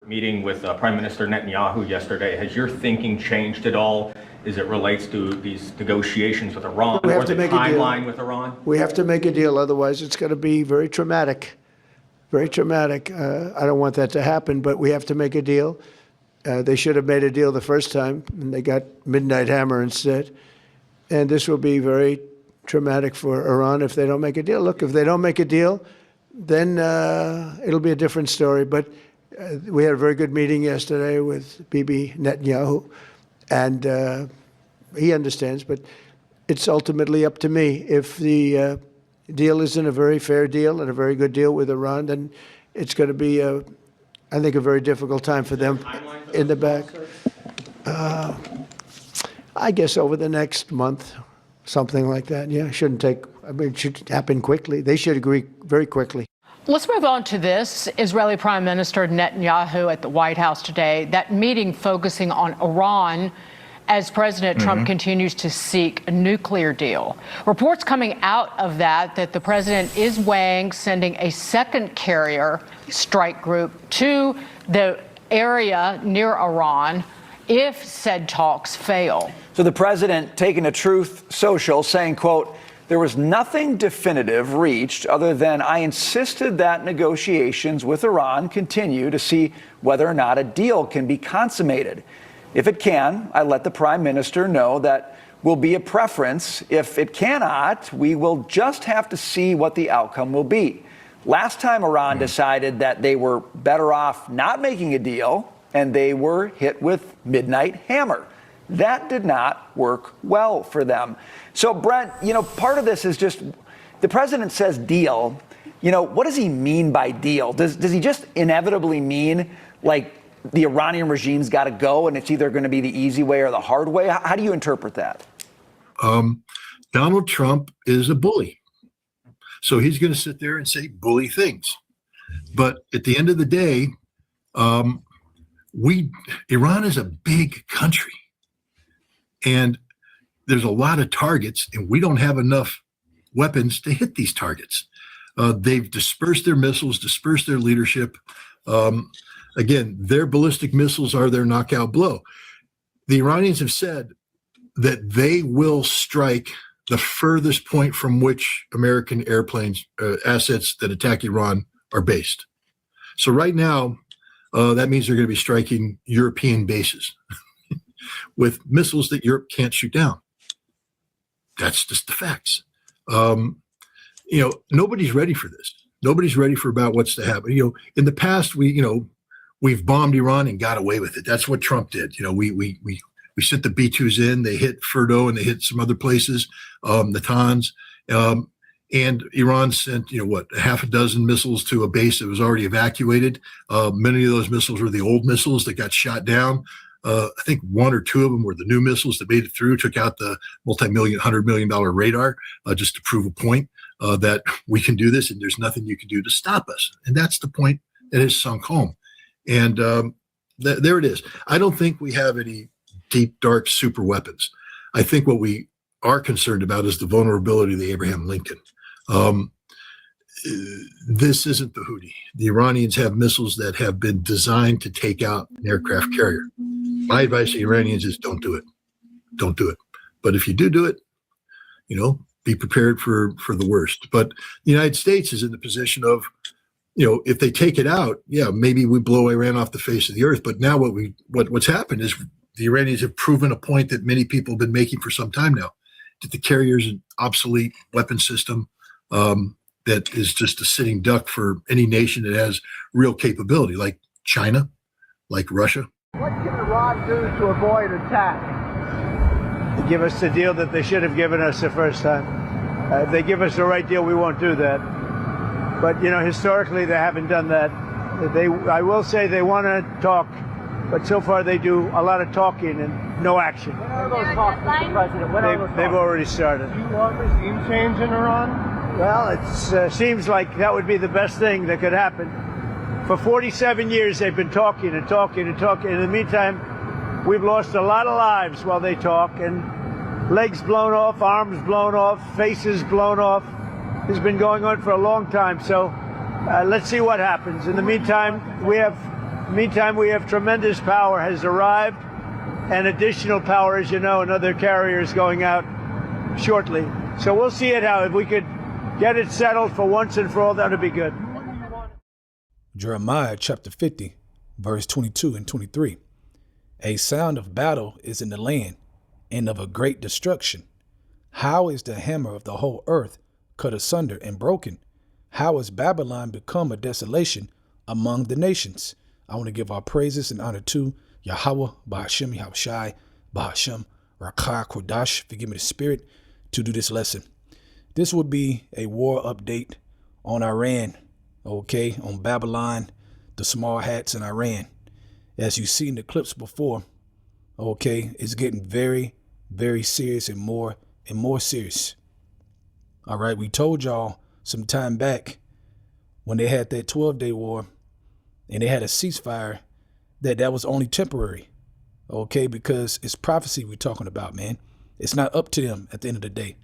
Meeting with Prime Minister Netanyahu yesterday. Has your thinking changed at all as it relates to these negotiations with Iran or the timeline with Iran? We have to make a deal, otherwise it's going to be very traumatic. Very traumatic. I don't want that to happen, but we have to make a deal. They should have made a deal the first time, and they got midnight hammer instead. And this will be very traumatic for Iran if they don't make a deal. Look, if they don't make a deal, then it'll be a different story. But we had a very good meeting yesterday with Bibi Netanyahu, and he understands, but it's ultimately up to me. If the deal isn't a very fair deal and a very good deal with Iran, then it's going to be, I think, a very difficult time for them in the back. I guess over the next month, something like that. Yeah, shouldn't take, I mean, it should happen quickly. They should agree very quickly. Let's move on to this. Israeli Prime Minister Netanyahu at the White House today, that meeting focusing on Iran as President Trump continues to seek a nuclear deal. Reports coming out of that the president is weighing sending a second carrier strike group to the area near Iran if said talks fail. So the president taking a Truth Social saying, quote, "There was nothing definitive reached other than I insisted that negotiations with Iran continue to see whether or not a deal can be consummated. If it can, I let the prime minister know that will be a preference. If it cannot, we will just have to see what the outcome will be. Last time Iran decided that they were better off not making a deal, and they were hit with midnight hammer. That did not work well for them." So, Brent, you know, part of this is just the president says deal. You know, what does he mean by deal? Does he just inevitably mean like the Iranian regime's got to go and it's either going to be the easy way or the hard way? How do you interpret that? Donald Trump is a bully. So he's going to sit there and say bully things. But at the end of the day, Iran is a big country. And there's a lot of targets, and we don't have enough weapons to hit these targets. They've dispersed their missiles, dispersed their leadership. Again, their ballistic missiles are their knockout blow. The Iranians have said that they will strike the furthest point from which American airplanes, assets that attack Iran are based. So right now, that means they're going to be striking European bases with missiles that Europe can't shoot down. That's just the facts. You know, nobody's ready for this. Nobody's ready for about what's to happen. You know, in the past, we've bombed Iran and got away with it. That's what Trump did. You know, we sent the B-2s in. They hit Fordo and they hit some other places, Natanz. And Iran sent, a half a dozen missiles to a base that was already evacuated. Many of those missiles were the old missiles that got shot down. I think one or two of them were the new missiles that made it through, took out the $100 million radar, just to prove a point that we can do this and there's nothing you can do to stop us. And that's the point that has sunk home. And there it is. I don't think we have any deep, dark super weapons. I think what we are concerned about is the vulnerability of the Abraham Lincoln. This isn't the Houthi. The Iranians have missiles that have been designed to take out an aircraft carrier. My advice to the Iranians is don't do it. Don't do it. But if you do it, be prepared for the worst. But the United States is in the position of, if they take it out, yeah, maybe we blow Iran off the face of the earth. But now what's happened is the Iranians have proven a point that many people have been making for some time now, that the carrier is an obsolete weapon system that is just a sitting duck for any nation that has real capability, like China, like Russia. What can Iran do to avoid attack? Give us the deal that they should have given us the first time. If they give us the right deal, we won't do that. But, historically, they haven't done that. I will say they want to talk, but so far they do a lot of talking and no action. When are those talks, Mr. President? They've already started. Do you want regime change in Iran? Well, it seems like that would be the best thing that could happen. For 47 years, they've been talking and talking and talking. In the meantime, we've lost a lot of lives while they talk, and legs blown off, arms blown off, faces blown off. This has been going on for a long time, so let's see what happens. In the meantime, we have Meantime, we have tremendous power has arrived, and additional power, as you know, another carrier is going out shortly. So we'll see it how. If we could get it settled for once and for all, that would be good. Jeremiah chapter 50, verse 22 and 23. A sound of battle is in the land, and of a great destruction. How is the hammer of the whole earth cut asunder and broken? How has Babylon become a desolation among the nations? I want to give our praises and honor to YAHAWAH, BAHASHAM, YAHAWASHI, BAHASHAM, Rakah, Kodash, forgive me the spirit, to do this lesson. This will be a war update on Iran, okay, on Babylon, the small hats in Iran. As you've seen the clips before, okay, it's getting very, very serious and more serious. All right, we told y'all some time back when they had that 12-day war and they had a ceasefire that was only temporary, okay, because it's prophecy we're talking about, man. It's not up to them at the end of the day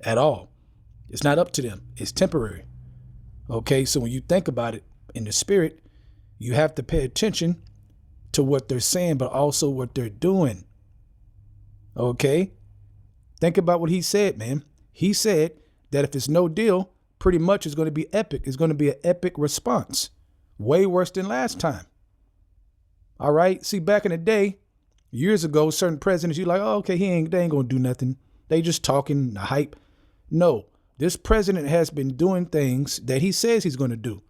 at all. It's not up to them. It's temporary. Okay, so when you think about it in the spirit, you have to pay attention to what they're saying, but also what they're doing. Okay, think about what he said, man. He said that if it's no deal, pretty much it's going to be epic. It's going to be an epic response, way worse than last time. All right, see, back in the day, years ago, certain presidents, you're like, oh, okay, they ain't going to do nothing. They just talking, the hype. No, this president has been doing things that he says he's going to do.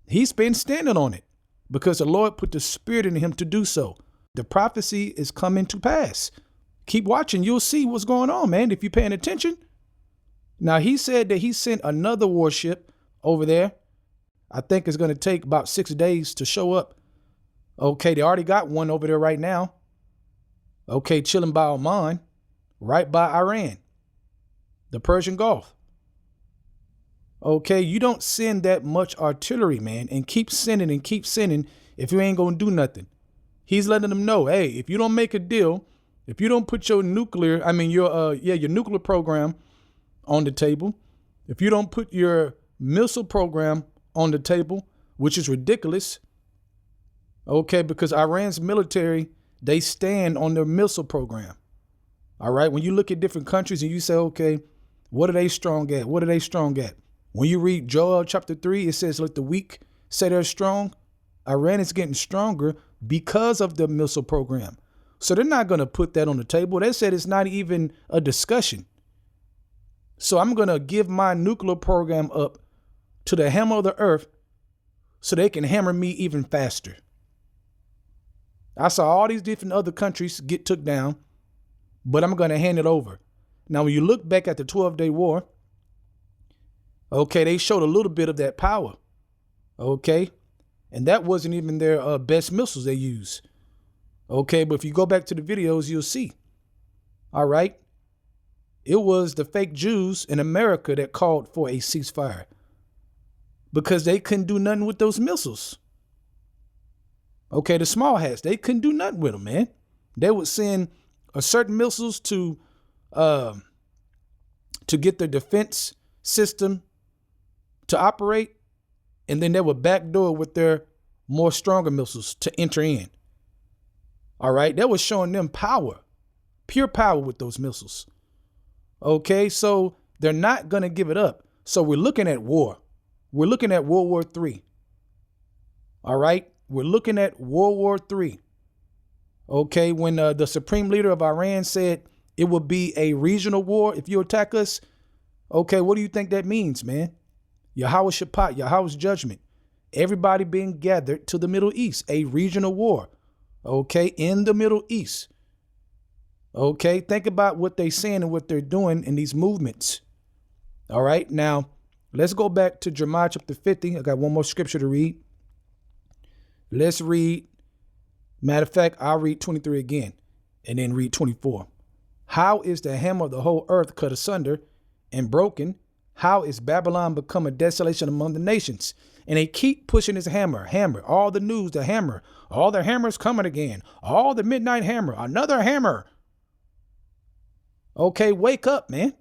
He's been standing on it because the Lord put the spirit in him to do so. The prophecy is coming to pass. Keep watching. You'll see what's going on, man, if you're paying attention. Now, he said that he sent another warship over there. I think it's going to take about 6 days to show up. Okay, they already got one over there right now. Okay, chilling by Oman, right by Iran, the Persian Gulf. Okay, you don't send that much artillery, man, and keep sending if you ain't going to do nothing. He's letting them know, hey, if you don't make a deal, if you don't put your nuclear program on the table, if you don't put your missile program on the table, which is ridiculous, okay, because Iran's military, they stand on their missile program. All right, when you look at different countries and you say, okay, what are they strong at? What are they strong at? When you read Joel chapter 3, it says, let the weak say they're strong. Iran is getting stronger because of the missile program. So they're not going to put that on the table. They said it's not even a discussion. So I'm going to give my nuclear program up to the hammer of the earth so they can hammer me even faster. I saw all these different other countries get took down, but I'm going to hand it over. Now, when you look back at the 12-day war, okay, they showed a little bit of that power, okay? And that wasn't even their best missiles they used. Okay, but if you go back to the videos, you'll see. All right. It was the fake Jews in America that called for a ceasefire because they couldn't do nothing with those missiles. Okay, the small hats, they couldn't do nothing with them, man. They would send certain missiles to get their defense system to operate, and then they would backdoor with their more stronger missiles to enter in. All right, that was showing them power, pure power with those missiles. Okay, so they're not going to give it up. So we're looking at war. We're looking at World War III. All right, we're looking at World War III. Okay, when the supreme leader of Iran said it would be a regional war if you attack us. Okay, what do you think that means, man? Yahawah Shaphat, Yahawah's judgment. Everybody being gathered to the Middle East, a regional war. Okay, in the Middle East. Okay, think about what they're saying and what they're doing in these movements. All right, now let's go back to Jeremiah chapter 50. I got one more scripture to read. Let's read. Matter of fact, I'll read 23 again and then read 24. How is the hammer of the whole earth cut asunder and broken? How is Babylon become a desolation among the nations? And they keep pushing this hammer, all the news, the hammer, all the hammers coming again, all the midnight hammer, another hammer. Okay, wake up, man.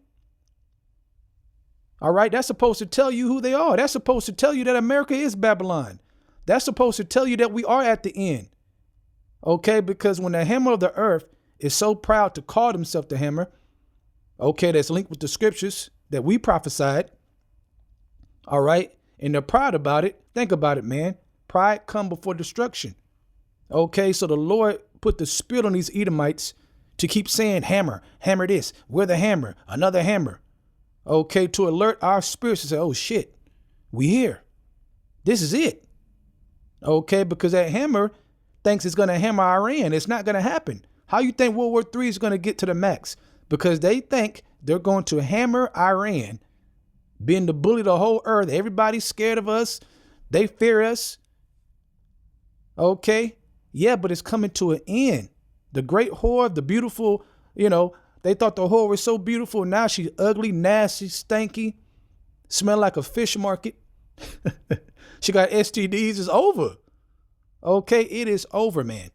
All right, that's supposed to tell you who they are. That's supposed to tell you that America is Babylon. That's supposed to tell you that we are at the end. Okay, because when the hammer of the earth is so proud to call himself the hammer, okay, that's linked with the scriptures that we prophesied, all right, and they're proud about it. Think about it, man. Pride come before destruction. Okay, so the Lord put the spirit on these Edomites to keep saying hammer, hammer this, we're the hammer, another hammer. Okay, to alert our spirits to say, oh shit, we here. This is it. Okay, because that hammer thinks it's going to hammer Iran. It's not going to happen. How you think World War III is going to get to the max? Because they think they're going to hammer Iran, being the bully of the whole earth. Everybody's scared of us. They fear us. Okay. Yeah, but it's coming to an end. The great whore, the beautiful, they thought the whore was so beautiful. Now she's ugly, nasty, stanky, smell like a fish market. She got STDs. It's over. Okay, it is over, man.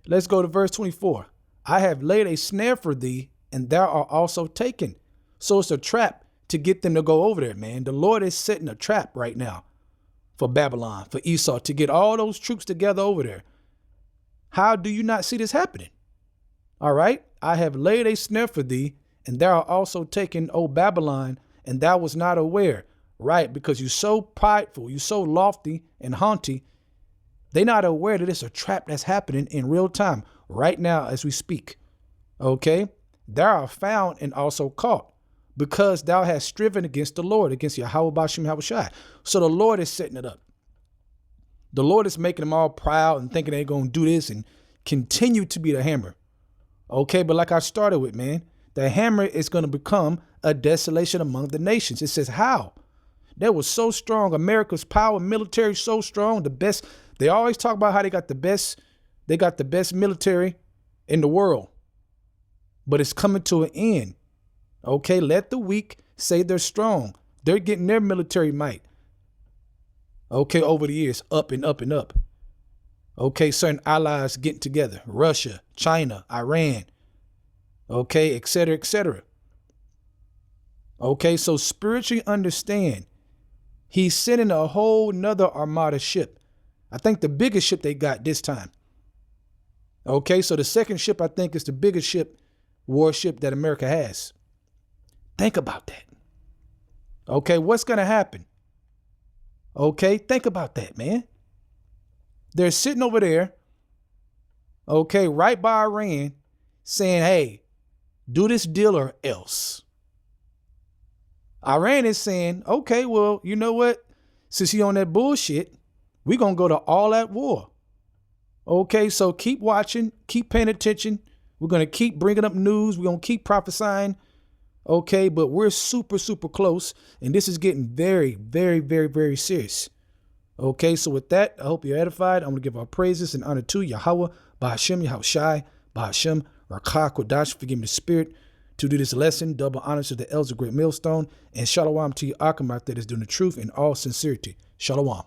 Let's go to verse 24. I have laid a snare for thee, and thou art also taken. So it's a trap to get them to go over there, man. The Lord is setting a trap right now for Babylon, for Esau, to get all those troops together over there. How do you not see this happening? All right. I have laid a snare for thee, and thou art also taken, O Babylon, and thou was not aware. Right, because you're so prideful, you're so lofty and haughty, they're not aware that it's a trap that's happening in real time right now as we speak. Okay, thou art found and also caught, because thou hast striven against the Lord, against YAHAWASHI. So the Lord is setting it up. The Lord is making them all proud and thinking they're going to do this and continue to be the hammer. Okay, but like I started with, man, the hammer is going to become a desolation among the nations. It says how? That was so strong. America's power, military, so strong. The best. They always talk about how they got the best military in the world. But it's coming to an end. Okay, let the weak say they're strong. They're getting their military might. Okay, over the years, up and up and up. Okay, certain allies getting together. Russia, China, Iran. Okay, et cetera, et cetera. Okay, so spiritually understand. He's sending a whole nother armada ship. I think the biggest ship they got this time. Okay, so the second ship, I think, is the biggest ship, warship that America has. Think about that. Okay, what's going to happen? Okay, think about that, man. They're sitting over there, okay, right by Iran, saying, hey, do this deal or else. Iran is saying, okay, well, you know what? Since you're on that bullshit, we're going to go to all out war. Okay, so keep watching, keep paying attention. We're going to keep bringing up news. We're going to keep prophesying. Okay, but we're super, super close. And this is getting very, very, very, very serious. Okay, so with that, I hope you're edified. I'm going to give our praises and honor to Yahawah, BAHASHAM, YAHWAHSHI, BAHASHAM, RAKAH, Kodash, forgive me the spirit. To do this lesson, double honors to the elders of Great Millstone, and shalom to your Akamite that is doing the truth in all sincerity. Shalom.